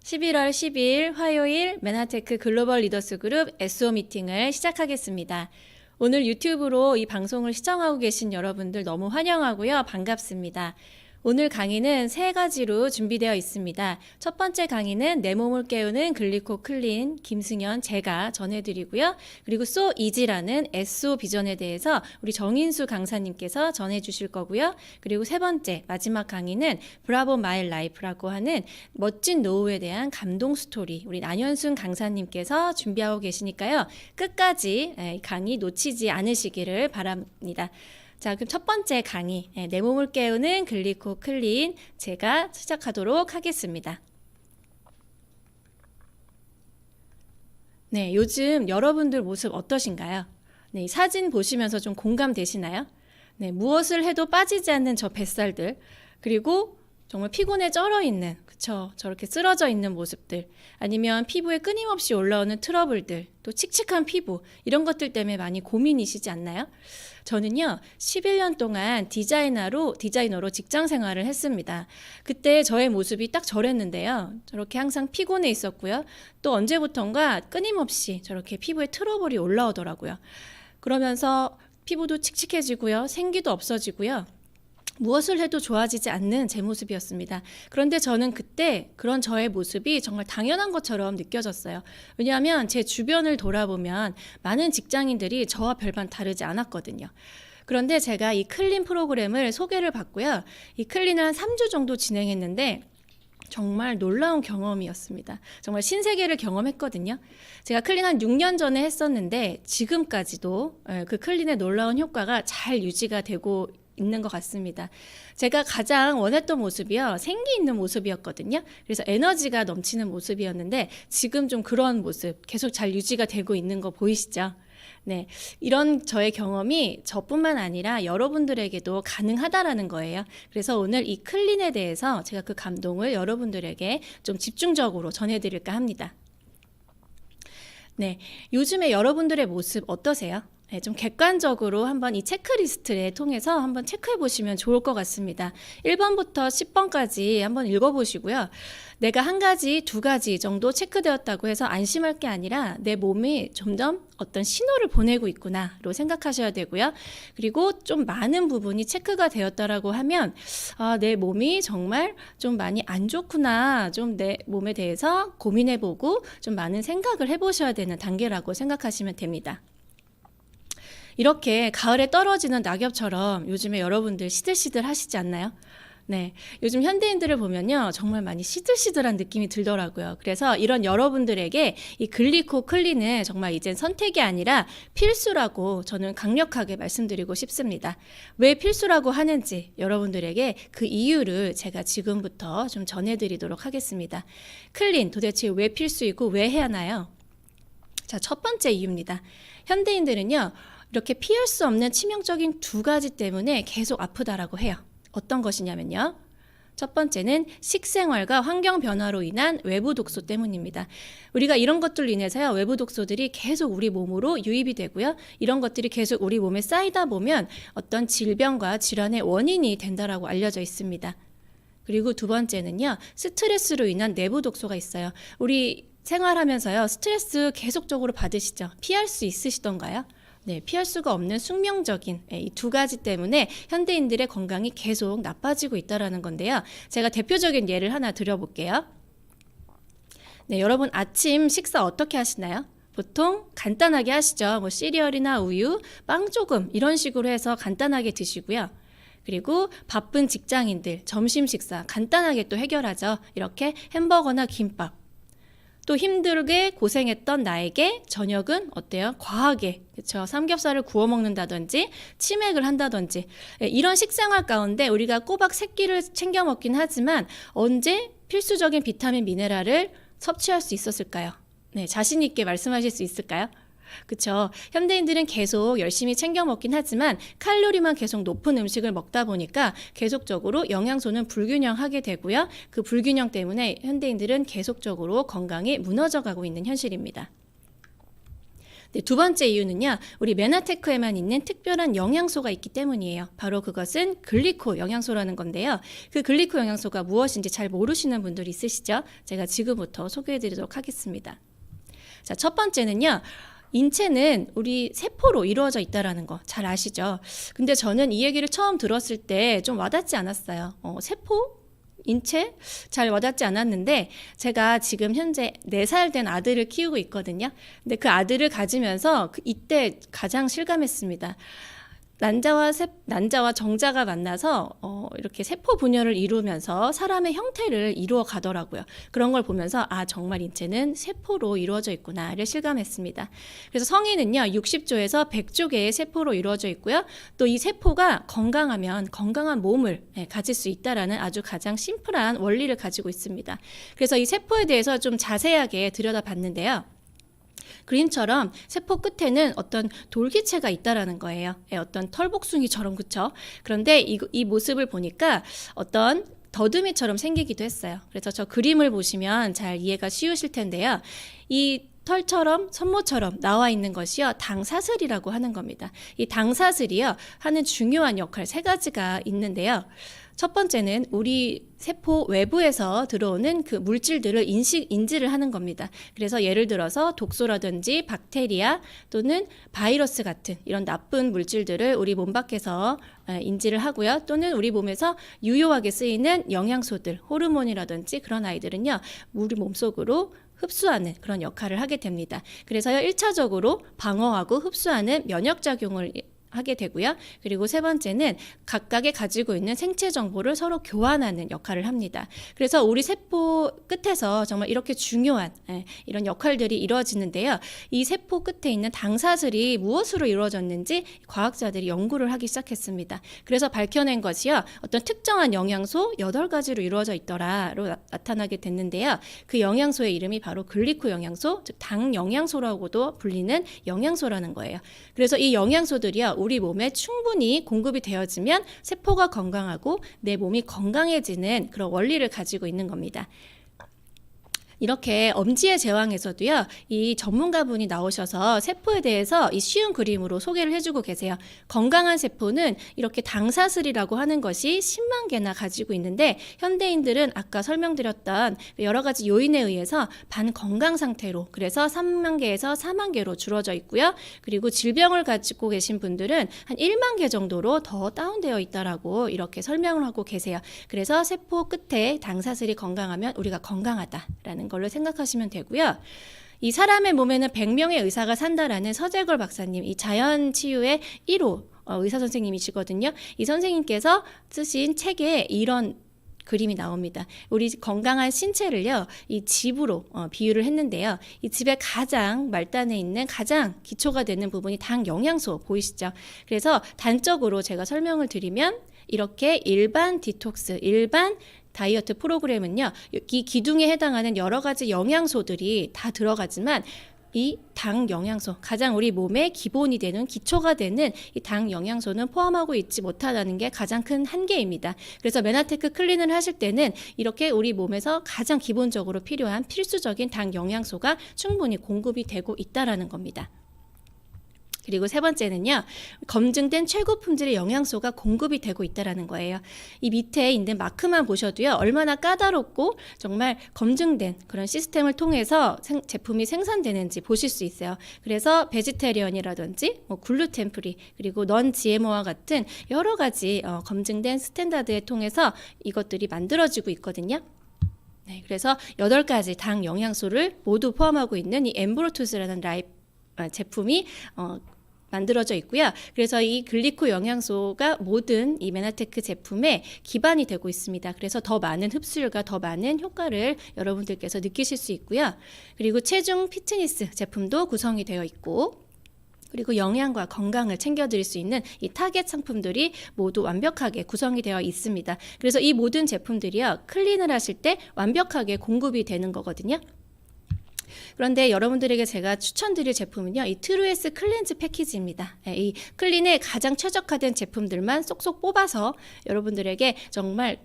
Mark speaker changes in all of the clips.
Speaker 1: 11월 10일 화요일 맨하테크 글로벌 리더스 그룹 SO 미팅을 시작하겠습니다. 오늘 유튜브로 이 방송을 시청하고 계신 여러분들 너무 환영하고요. 반갑습니다. 오늘 강의는 세 가지로 준비되어 있습니다. 첫 번째 강의는 내 몸을 깨우는 글리코 클린 김승현 제가 전해드리고요. 그리고 So Easy라는 SO 비전에 대해서 우리 정인수 강사님께서 전해주실 거고요. 그리고 세 번째 마지막 강의는 브라보 마이 라이프라고 하는 멋진 노후에 대한 감동 스토리 우리 난현순 강사님께서 준비하고 계시니까요. 끝까지 강의 놓치지 않으시기를 바랍니다. 자, 그럼 첫 번째 강의, 내 몸을 깨우는 글리코 클린 제가 시작하도록 하겠습니다. 네, 요즘 여러분들 모습 어떠신가요? 네, 이 사진 보시면서 좀 공감되시나요? 네, 무엇을 해도 빠지지 않는 저 뱃살들, 그리고 정말 피곤에 쩔어 있는, 그쵸? 저렇게 쓰러져 있는 모습들, 아니면 피부에 끊임없이 올라오는 트러블들, 또 칙칙한 피부, 이런 것들 때문에 많이 고민이시지 않나요? 저는요, 11년 동안 디자이너로 직장 생활을 했습니다. 그때 저의 모습이 딱 저랬는데요. 저렇게 항상 피곤해 있었고요. 또 언제부턴가 끊임없이 저렇게 피부에 트러블이 올라오더라고요. 그러면서 피부도 칙칙해지고요. 생기도 없어지고요. 무엇을 해도 좋아지지 않는 제 모습이었습니다. 그런데 저는 그때 그런 저의 모습이 정말 당연한 것처럼 느껴졌어요. 왜냐하면 제 주변을 돌아보면 많은 직장인들이 저와 별반 다르지 않았거든요. 그런데 제가 이 클린 프로그램을 소개를 받고요. 이 클린을 한 3주 정도 진행했는데 정말 놀라운 경험이었습니다. 정말 신세계를 경험했거든요. 제가 클린 한 6년 전에 했었는데 지금까지도 그 클린의 놀라운 효과가 잘 유지가 되고 있는 것 같습니다. 제가 가장 원했던 모습이요. 생기 있는 모습이었거든요. 그래서 에너지가 넘치는 모습이었는데 지금 좀 그런 모습 계속 잘 유지가 되고 있는 거 보이시죠? 네, 이런 저의 경험이 저뿐만 아니라 여러분들에게도 가능하다라는 거예요. 그래서 오늘 이 클린에 대해서 제가 그 감동을 여러분들에게 좀 집중적으로 전해드릴까 합니다. 네, 요즘에 여러분들의 모습 어떠세요? 네, 좀 객관적으로 한번 이 체크리스트를 통해서 한번 체크해 보시면 좋을 것 같습니다. 1번부터 10번까지 한번 읽어보시고요. 내가 한 가지, 두 가지 정도 체크되었다고 해서 안심할 게 아니라 내 몸이 점점 어떤 신호를 보내고 있구나로 생각하셔야 되고요. 그리고 좀 많은 부분이 체크가 되었다라고 하면 내 몸이 정말 좀 많이 안 좋구나. 좀 내 몸에 대해서 고민해보고 좀 많은 생각을 해보셔야 되는 단계라고 생각하시면 됩니다. 이렇게 가을에 떨어지는 낙엽처럼 요즘에 여러분들 시들시들 하시지 않나요? 네, 요즘 현대인들을 보면요 정말 많이 시들시들한 느낌이 들더라고요. 그래서 이런 여러분들에게 이 글리코 클린은 정말 이젠 선택이 아니라 필수라고 저는 강력하게 말씀드리고 싶습니다. 왜 필수라고 하는지 여러분들에게 그 이유를 제가 지금부터 좀 전해드리도록 하겠습니다. 클린 도대체 왜 필수이고 왜 해야 하나요? 자, 첫 번째 이유입니다. 현대인들은요 이렇게 피할 수 없는 치명적인 두 가지 때문에 계속 아프다라고 해요. 어떤 것이냐면요. 첫 번째는 식생활과 환경 변화로 인한 외부 독소 때문입니다. 우리가 이런 것들로 인해서요. 외부 독소들이 계속 우리 몸으로 유입이 되고요. 이런 것들이 계속 우리 몸에 쌓이다 보면 어떤 질병과 질환의 원인이 된다라고 알려져 있습니다. 그리고 두 번째는요. 스트레스로 인한 내부 독소가 있어요. 우리 생활하면서요. 스트레스 계속적으로 받으시죠? 피할 수 있으시던가요? 네, 피할 수가 없는 숙명적인 이 두 가지 때문에 현대인들의 건강이 계속 나빠지고 있다는 건데요. 제가 대표적인 예를 하나 드려볼게요. 네, 여러분 아침 식사 어떻게 하시나요? 보통 간단하게 하시죠. 뭐 시리얼이나 우유, 빵 조금 이런 식으로 해서 간단하게 드시고요. 그리고 바쁜 직장인들 점심 식사 간단하게 또 해결하죠. 이렇게 햄버거나 김밥. 또 힘들게 고생했던 나에게 저녁은 어때요? 과하게 그렇죠? 삼겹살을 구워 먹는다든지 치맥을 한다든지 이런 식생활 가운데 우리가 꼬박 세 끼를 챙겨 먹긴 하지만 언제 필수적인 비타민 미네랄을 섭취할 수 있었을까요? 네, 자신 있게 말씀하실 수 있을까요? 그렇죠. 현대인들은 계속 열심히 챙겨 먹긴 하지만 칼로리만 계속 높은 음식을 먹다 보니까 계속적으로 영양소는 불균형하게 되고요. 그 불균형 때문에 현대인들은 계속적으로 건강이 무너져 가고 있는 현실입니다. 네, 두 번째 이유는요. 우리 메나테크에만 있는 특별한 영양소가 있기 때문이에요. 바로 그것은 글리코 영양소라는 건데요. 그 글리코 영양소가 무엇인지 잘 모르시는 분들 있으시죠? 제가 지금부터 소개해 드리도록 하겠습니다. 자, 첫 번째는요. 인체는 우리 세포로 이루어져 있다라는 거 잘 아시죠? 근데 저는 이 얘기를 처음 들었을 때 좀 와닿지 않았어요. 세포? 인체? 잘 와닿지 않았는데 제가 지금 현재 4살 된 아들을 키우고 있거든요. 근데 그 아들을 가지면서 이때 가장 실감했습니다. 난자와 정자가 만나서 이렇게 세포 분열을 이루면서 사람의 형태를 이루어 가더라고요. 그런 걸 보면서 정말 인체는 세포로 이루어져 있구나를 실감했습니다. 그래서 성인은요 60조에서 100조 개의 세포로 이루어져 있고요. 또 이 세포가 건강하면 건강한 몸을 가질 수 있다라는 아주 가장 심플한 원리를 가지고 있습니다. 그래서 이 세포에 대해서 좀 자세하게 들여다봤는데요. 그림처럼 세포 끝에는 어떤 돌기체가 있다라는 거예요. 어떤 털복숭이처럼, 그쵸? 그런데 이 모습을 보니까 어떤 더듬이처럼 생기기도 했어요. 그래서 저 그림을 보시면 잘 이해가 쉬우실 텐데요. 이 털처럼 선모처럼 나와 있는 것이요 당사슬이라고 하는 겁니다. 이 당사슬이요 하는 중요한 역할 3가지가 있는데요. 첫 번째는 우리 세포 외부에서 들어오는 그 물질들을 인지를 하는 겁니다. 그래서 예를 들어서 독소라든지 박테리아 또는 바이러스 같은 이런 나쁜 물질들을 우리 몸 밖에서 인지를 하고요. 또는 우리 몸에서 유효하게 쓰이는 영양소들, 호르몬이라든지 그런 아이들은요, 우리 몸속으로 흡수하는 그런 역할을 하게 됩니다. 그래서요, 1차적으로 방어하고 흡수하는 면역작용을 하게 되고요. 그리고 세 번째는 각각의 가지고 있는 생체 정보를 서로 교환하는 역할을 합니다. 그래서 우리 세포 끝에서 정말 이렇게 중요한 이런 역할들이 이루어지는데요. 이 세포 끝에 있는 당사슬이 무엇으로 이루어졌는지 과학자들이 연구를 하기 시작했습니다. 그래서 밝혀낸 것이요. 어떤 특정한 영양소 8가지로 이루어져 있더라로 나타나게 됐는데요. 그 영양소의 이름이 바로 글리코 영양소, 즉 당 영양소라고도 불리는 영양소라는 거예요. 그래서 이 영양소들이요. 우리 몸에 충분히 공급이 되어지면 세포가 건강하고 내 몸이 건강해지는 그런 원리를 가지고 있는 겁니다. 이렇게 엄지의 제왕에서도요, 이 전문가분이 나오셔서 세포에 대해서 이 쉬운 그림으로 소개를 해주고 계세요. 건강한 세포는 이렇게 당사슬이라고 하는 것이 10만 개나 가지고 있는데, 현대인들은 아까 설명드렸던 여러 가지 요인에 의해서 반건강 상태로, 그래서 3만 개에서 4만 개로 줄어져 있고요. 그리고 질병을 가지고 계신 분들은 한 1만 개 정도로 더 다운되어 있다라고 이렇게 설명을 하고 계세요. 그래서 세포 끝에 당사슬이 건강하면 우리가 건강하다라는 걸로 생각하시면 되고요. 이 사람의 몸에는 100명의 의사가 산다라는 서재걸 박사님, 이 자연치유의 1호 의사 선생님이시거든요. 이 선생님께서 쓰신 책에 이런 그림이 나옵니다. 우리 건강한 신체를요, 이 집으로 비유를 했는데요. 이 집의 가장 말단에 있는 가장 기초가 되는 부분이 당 영양소 보이시죠? 그래서 단적으로 제가 설명을 드리면 이렇게 일반 디톡스, 일반 다이어트 프로그램은요, 이 기둥에 해당하는 여러 가지 영양소들이 다 들어가지만 이 당 영양소, 가장 우리 몸의 기본이 되는 기초가 되는 이 당 영양소는 포함하고 있지 못하다는 게 가장 큰 한계입니다. 그래서 메나테크 클린을 하실 때는 이렇게 우리 몸에서 가장 기본적으로 필요한 필수적인 당 영양소가 충분히 공급이 되고 있다라는 겁니다. 그리고 세 번째는요, 검증된 최고 품질의 영양소가 공급이 되고 있다라는 거예요. 이 밑에 있는 마크만 보셔도요, 얼마나 까다롭고 정말 검증된 그런 시스템을 통해서 제품이 생산되는지 보실 수 있어요. 그래서 베지테리언이라든지 글루텐 프리, 그리고 넌 GMO와 같은 여러 가지 검증된 스탠다드에 통해서 이것들이 만들어지고 있거든요. 네, 그래서 8가지 당 영양소를 모두 포함하고 있는 이 엠브로투스라는 제품이 만들어져 있고요. 그래서 이 글리코 영양소가 모든 이 메나테크 제품의 기반이 되고 있습니다. 그래서 더 많은 흡수율과 더 많은 효과를 여러분들께서 느끼실 수 있고요. 그리고 체중 피트니스 제품도 구성이 되어 있고, 그리고 영양과 건강을 챙겨드릴 수 있는 이 타겟 상품들이 모두 완벽하게 구성이 되어 있습니다. 그래서 이 모든 제품들이요, 클린을 하실 때 완벽하게 공급이 되는 거거든요. 그런데 여러분들에게 제가 추천드릴 제품은요, 이 트루에스 클렌즈 패키지입니다. 이 클린에 가장 최적화된 제품들만 쏙쏙 뽑아서 여러분들에게 정말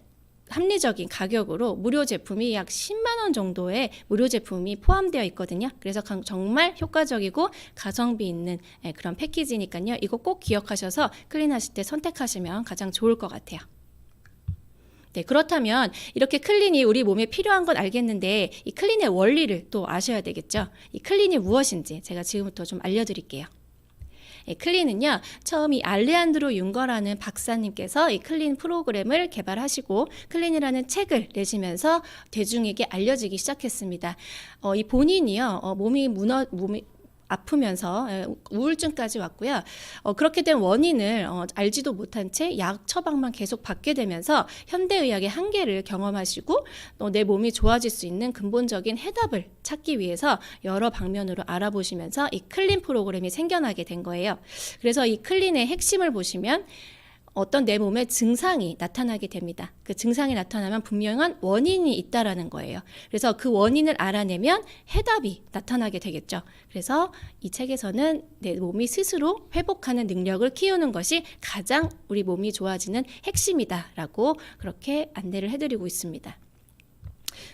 Speaker 1: 합리적인 가격으로 무료 제품이 약 10만 원 정도의 무료 제품이 포함되어 있거든요. 그래서 정말 효과적이고 가성비 있는 그런 패키지니까요. 이거 꼭 기억하셔서 클린하실 때 선택하시면 가장 좋을 것 같아요. 네, 그렇다면 이렇게 클린이 우리 몸에 필요한 건 알겠는데 이 클린의 원리를 또 아셔야 되겠죠. 이 클린이 무엇인지 제가 지금부터 좀 알려드릴게요. 클린은요, 처음 이 알레한드로 융거라는 박사님께서 이 클린 프로그램을 개발하시고 클린이라는 책을 내시면서 대중에게 알려지기 시작했습니다. 이 본인이요, 몸이 아프면서 우울증까지 왔고요. 그렇게 된 원인을 알지도 못한 채 약 처방만 계속 받게 되면서 현대의학의 한계를 경험하시고 내 몸이 좋아질 수 있는 근본적인 해답을 찾기 위해서 여러 방면으로 알아보시면서 이 클린 프로그램이 생겨나게 된 거예요. 그래서 이 클린의 핵심을 보시면 어떤 내 몸에 증상이 나타나게 됩니다. 그 증상이 나타나면 분명한 원인이 있다라는 거예요. 그래서 그 원인을 알아내면 해답이 나타나게 되겠죠. 그래서 이 책에서는 내 몸이 스스로 회복하는 능력을 키우는 것이 가장 우리 몸이 좋아지는 핵심이다라고 그렇게 안내를 해드리고 있습니다.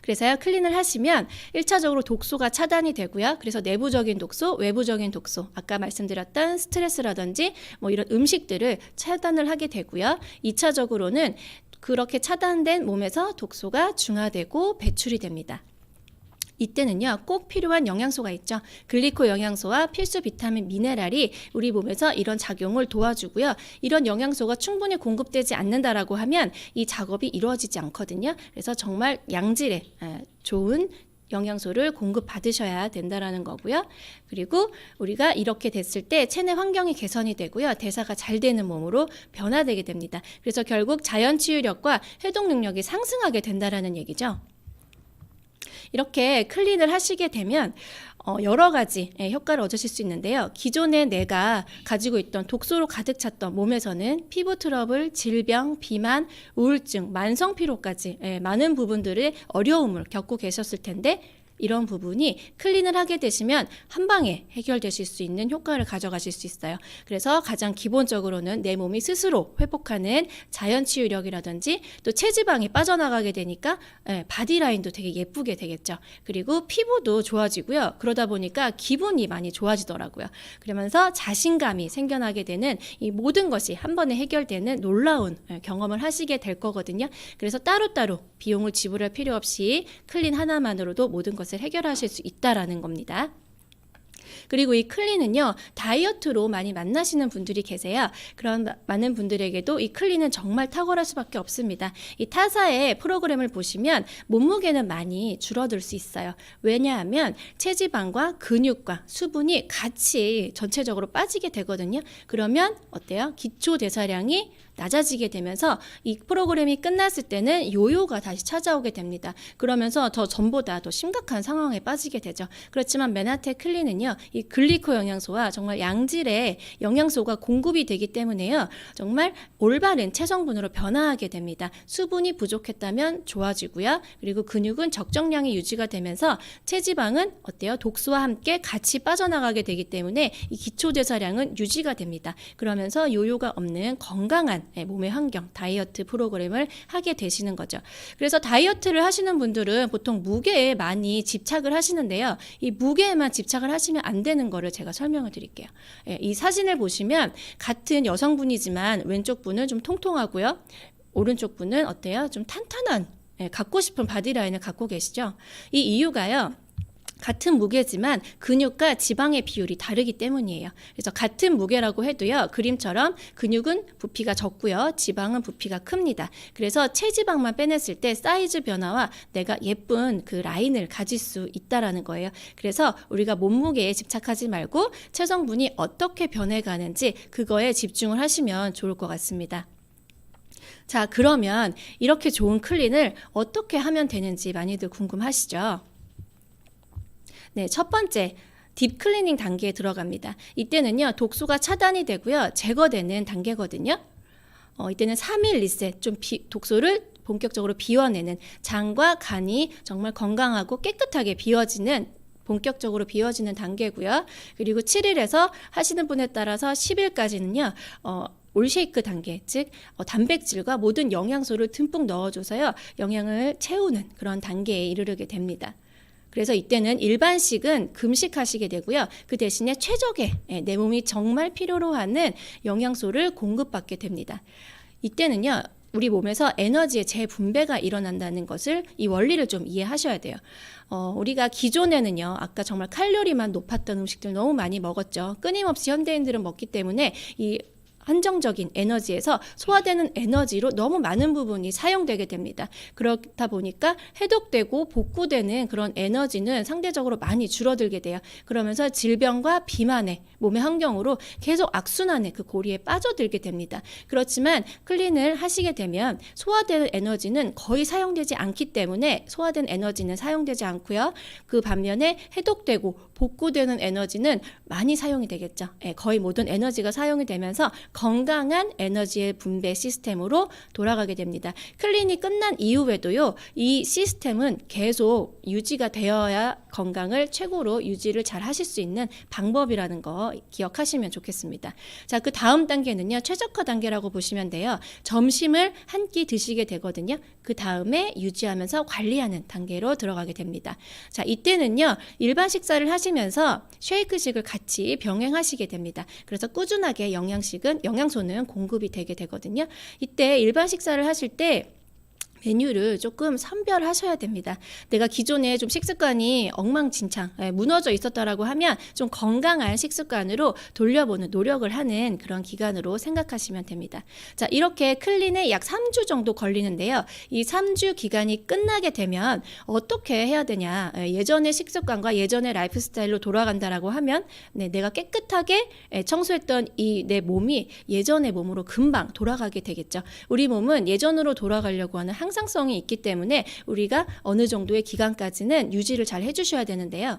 Speaker 1: 그래서요, 클린을 하시면 1차적으로 독소가 차단이 되고요. 그래서 내부적인 독소, 외부적인 독소, 아까 말씀드렸던 스트레스라든지 뭐 이런 음식들을 차단을 하게 되고요. 2차적으로는 그렇게 차단된 몸에서 독소가 중화되고 배출이 됩니다. 이때는요, 꼭 필요한 영양소가 있죠. 글리코 영양소와 필수 비타민 미네랄이 우리 몸에서 이런 작용을 도와주고요. 이런 영양소가 충분히 공급되지 않는다라고 하면 이 작업이 이루어지지 않거든요. 그래서 정말 양질의 좋은 영양소를 공급받으셔야 된다라는 거고요. 그리고 우리가 이렇게 됐을 때 체내 환경이 개선이 되고요. 대사가 잘 되는 몸으로 변화되게 됩니다. 그래서 결국 자연 치유력과 해독 능력이 상승하게 된다라는 얘기죠. 이렇게 클린을 하시게 되면 여러 가지 효과를 얻으실 수 있는데요. 기존에 내가 가지고 있던 독소로 가득 찼던 몸에서는 피부 트러블, 질병, 비만, 우울증, 만성 피로까지 많은 부분들의 어려움을 겪고 계셨을 텐데 이런 부분이 클린을 하게 되시면 한 방에 해결되실 수 있는 효과를 가져가실 수 있어요. 그래서 가장 기본적으로는 내 몸이 스스로 회복하는 자연 치유력이라든지 또 체지방이 빠져나가게 되니까 바디라인도 되게 예쁘게 되겠죠. 그리고 피부도 좋아지고요. 그러다 보니까 기분이 많이 좋아지더라고요. 그러면서 자신감이 생겨나게 되는 이 모든 것이 한 번에 해결되는 놀라운 경험을 하시게 될 거거든요. 그래서 따로따로 비용을 지불할 필요 없이 클린 하나만으로도 모든 것을 해결하실 수 있다라는 겁니다. 그리고 이 클린은요, 다이어트로 많이 만나시는 분들이 계세요. 그런 많은 분들에게도 이 클린은 정말 탁월할 수밖에 없습니다. 이 타사의 프로그램을 보시면 몸무게는 많이 줄어들 수 있어요. 왜냐하면 체지방과 근육과 수분이 같이 전체적으로 빠지게 되거든요. 그러면 어때요? 기초 대사량이 낮아지게 되면서 이 프로그램이 끝났을 때는 요요가 다시 찾아오게 됩니다. 그러면서 더 전보다 더 심각한 상황에 빠지게 되죠. 그렇지만 메나테 클린은요, 이 글리코 영양소와 정말 양질의 영양소가 공급이 되기 때문에요, 정말 올바른 체성분으로 변화하게 됩니다. 수분이 부족했다면 좋아지고요. 그리고 근육은 적정량이 유지가 되면서 체지방은 어때요? 독소와 함께 같이 빠져나가게 되기 때문에 이 기초대사량은 유지가 됩니다. 그러면서 요요가 없는 건강한 몸의 환경, 다이어트 프로그램을 하게 되시는 거죠. 그래서 다이어트를 하시는 분들은 보통 무게에 많이 집착을 하시는데요. 이 무게에만 집착을 하시면 안 되는 거를 제가 설명을 드릴게요. 이 사진을 보시면 같은 여성분이지만 왼쪽 분은 좀 통통하고요. 오른쪽 분은 어때요? 좀 탄탄한, 갖고 싶은 바디라인을 갖고 계시죠? 이 이유가요, 같은 무게지만 근육과 지방의 비율이 다르기 때문이에요. 그래서 같은 무게라고 해도요, 그림처럼 근육은 부피가 적고요, 지방은 부피가 큽니다. 그래서 체지방만 빼냈을 때 사이즈 변화와 내가 예쁜 그 라인을 가질 수 있다라는 거예요. 그래서 우리가 몸무게에 집착하지 말고 체성분이 어떻게 변해가는지 그거에 집중을 하시면 좋을 것 같습니다. 자, 그러면 이렇게 좋은 클린을 어떻게 하면 되는지 많이들 궁금하시죠? 네, 첫 번째 딥 클리닝 단계에 들어갑니다. 이때는요, 독소가 차단이 되고요, 제거되는 단계거든요. 이때는 3일 리셋, 좀 독소를 본격적으로 비워내는, 장과 간이 정말 건강하고 깨끗하게 본격적으로 비워지는 단계고요. 그리고 7일에서 하시는 분에 따라서 10일까지는요, 올쉐이크 단계, 즉 단백질과 모든 영양소를 듬뿍 넣어줘서요 영양을 채우는 그런 단계에 이르게 됩니다. 그래서 이때는 일반식은 금식하시게 되고요. 그 대신에 최적의 내 몸이 정말 필요로 하는 영양소를 공급받게 됩니다. 이때는요. 우리 몸에서 에너지의 재분배가 일어난다는 것을 이 원리를 좀 이해하셔야 돼요. 우리가 기존에는요. 아까 정말 칼로리만 높았던 음식들 너무 많이 먹었죠. 끊임없이 현대인들은 먹기 때문에 이 한정적인 에너지에서 소화되는 에너지로 너무 많은 부분이 사용되게 됩니다. 그렇다 보니까 해독되고 복구되는 그런 에너지는 상대적으로 많이 줄어들게 돼요. 그러면서 질병과 비만의 몸의 환경으로 계속 악순환의 그 고리에 빠져들게 됩니다. 그렇지만 클린을 하시게 되면 소화되는 에너지는 거의 사용되지 않기 때문에 소화된 에너지는 사용되지 않고요. 그 반면에 해독되고 복구되는 에너지는 많이 사용이 되겠죠. 거의 모든 에너지가 사용이 되면서 건강한 에너지의 분배 시스템으로 돌아가게 됩니다. 클린이 끝난 이후에도요. 이 시스템은 계속 유지가 되어야 건강을 최고로 유지를 잘 하실 수 있는 방법이라는 거 기억하시면 좋겠습니다. 자, 그 다음 단계는요. 최적화 단계라고 보시면 돼요. 점심을 한 끼 드시게 되거든요. 그 다음에 유지하면서 관리하는 단계로 들어가게 됩니다. 자, 이때는요. 일반 식사를 하시면서 쉐이크식을 같이 병행하시게 됩니다. 그래서 꾸준하게 영양소는 공급이 되게 되거든요. 이때 일반 식사를 하실 때 메뉴를 조금 선별하셔야 됩니다. 내가 기존에 좀 식습관이 엉망진창 무너져 있었다라고 하면 좀 건강한 식습관으로 돌려보는 노력을 하는 그런 기간으로 생각하시면 됩니다. 자, 이렇게 클린에 약 3주 정도 걸리는데요. 이 3주 기간이 끝나게 되면 어떻게 해야 되냐. 예전의 식습관과 예전의 라이프 스타일로 돌아간다라고 하면 내가 깨끗하게 청소했던 이 내 몸이 예전의 몸으로 금방 돌아가게 되겠죠. 우리 몸은 예전으로 돌아가려고 하는 항상성이 있기 때문에 우리가 어느 정도의 기간까지는 유지를 잘 해주셔야 되는데요.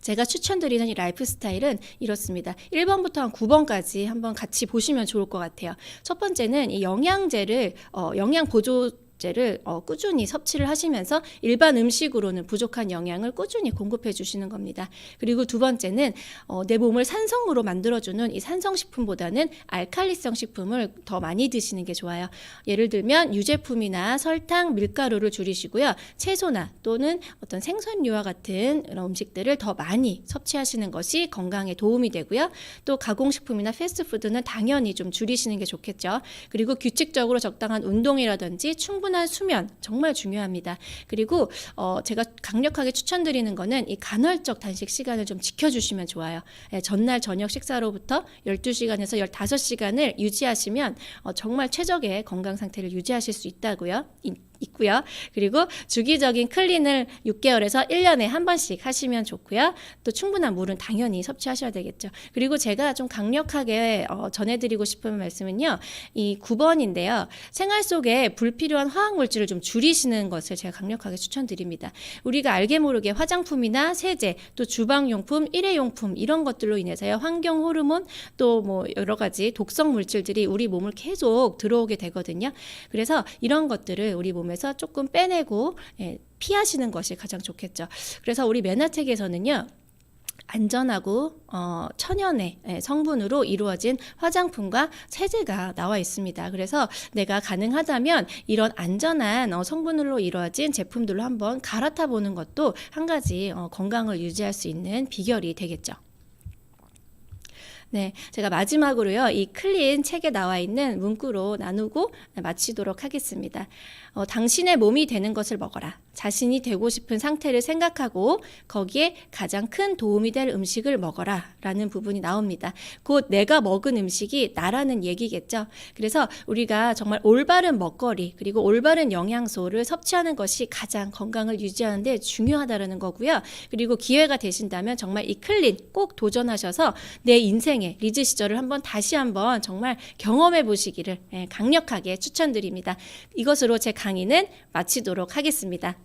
Speaker 1: 제가 추천드리는 이 라이프 스타일은 이렇습니다. 1번부터 한 9번까지 한번 같이 보시면 좋을 것 같아요. 첫 번째는 이 영양제를 영양 보조 를 꾸준히 섭취를 하시면서 일반 음식으로는 부족한 영양을 꾸준히 공급해 주시는 겁니다. 그리고 두 번째는 내 몸을 산성으로 만들어주는 이 산성식품보다는 알칼리성 식품을 더 많이 드시는 게 좋아요. 예를 들면 유제품이나 설탕, 밀가루를 줄이시고요. 채소나 또는 어떤 생선류와 같은 이런 음식들을 더 많이 섭취하시는 것이 건강에 도움이 되고요. 또 가공식품이나 패스트푸드는 당연히 좀 줄이시는 게 좋겠죠. 그리고 규칙적으로 적당한 운동이라든지 충분한 수면 정말 중요합니다. 그리고 제가 강력하게 추천드리는 거는 이 간헐적 단식 시간을 좀 지켜주시면 좋아요. 전날 저녁 식사로부터 12시간에서 15시간을 유지하시면 정말 최적의 건강 상태를 유지하실 수 있고요. 그리고 주기적인 클린을 6개월에서 1년에 한 번씩 하시면 좋고요. 또 충분한 물은 당연히 섭취하셔야 되겠죠. 그리고 제가 좀 강력하게 전해드리고 싶은 말씀은요. 이 9번인데요. 생활 속에 불필요한 화학물질을 좀 줄이시는 것을 제가 강력하게 추천드립니다. 우리가 알게 모르게 화장품이나 세제, 또 주방용품, 일회용품 이런 것들로 인해서요. 환경 호르몬 또 뭐 여러 가지 독성 물질들이 우리 몸을 계속 들어오게 되거든요. 그래서 이런 것들을 우리 몸에서 조금 빼내고 피하시는 것이 가장 좋겠죠. 그래서 우리 메나텍에서는요. 안전하고 천연의 성분으로 이루어진 화장품과 세제가 나와 있습니다. 그래서 내가 가능하다면 이런 안전한 성분으로 이루어진 제품들로 한번 갈아타 보는 것도 한 가지 건강을 유지할 수 있는 비결이 되겠죠. 네, 제가 마지막으로요, 이 클린 책에 나와 있는 문구로 나누고 마치도록 하겠습니다. 당신의 몸이 되는 것을 먹어라. 자신이 되고 싶은 상태를 생각하고 거기에 가장 큰 도움이 될 음식을 먹어라 라는 부분이 나옵니다. 곧 내가 먹은 음식이 나라는 얘기겠죠. 그래서 우리가 정말 올바른 먹거리 그리고 올바른 영양소를 섭취하는 것이 가장 건강을 유지하는 데 중요하다는 거고요. 그리고 기회가 되신다면 정말 이 클린 꼭 도전하셔서 내 인생의 리즈 시절을 다시 한번 정말 경험해 보시기를 강력하게 추천드립니다. 이것으로 제 강의는 마치도록 하겠습니다.